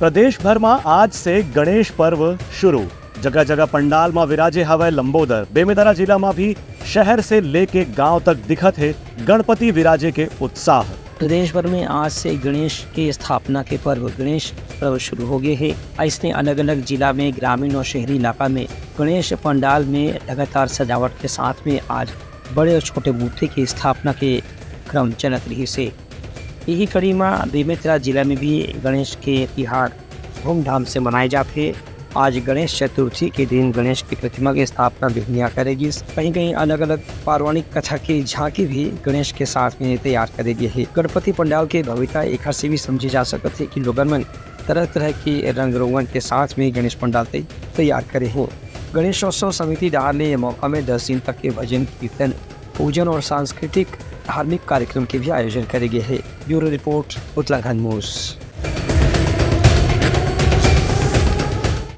प्रदेश भर में आज से गणेश पर्व शुरू। जगह जगह पंडाल में विराजे हवे लंबोदर। बेमेतरा जिला में भी शहर से लेके गांव तक दिखत है गणपति विराजे के उत्साह। प्रदेश भर में आज से गणेश की स्थापना के पर्व गणेश पर्व शुरू हो गए हैं। ऐसे अलग अलग जिला में ग्रामीण और शहरी इलाका में गणेश पंडाल में लगातार सजावट के साथ में आज बड़े और छोटे मूर्ति की स्थापना के क्रम चलत रही से यही कड़ी में बेमेतरा जिला में भी गणेश के त्योहार धूमधाम से मनाए जाते। आज गणेश चतुर्थी के दिन गणेश की प्रतिमा की स्थापना भी दुनिया करेगी। कहीं कहीं अलग अलग पौराणिक कथा की झांकी भी गणेश के साथ में तैयार करेगी है। गणपति पंडाल के भव्यता एक से भी समझी जा सकती है कि लोगन में तरह तरह की रंग रोगन के साथ में गणेश पंडाल तैयार करे हो। गणेशोत्सव समिति डाले मौका में 10 दिन तक के भजन कीर्तन पूजन और सांस्कृतिक धार्मिक कार्यक्रम के भी आयोजन करे गए हैं। Bureau report Uttarakhand news.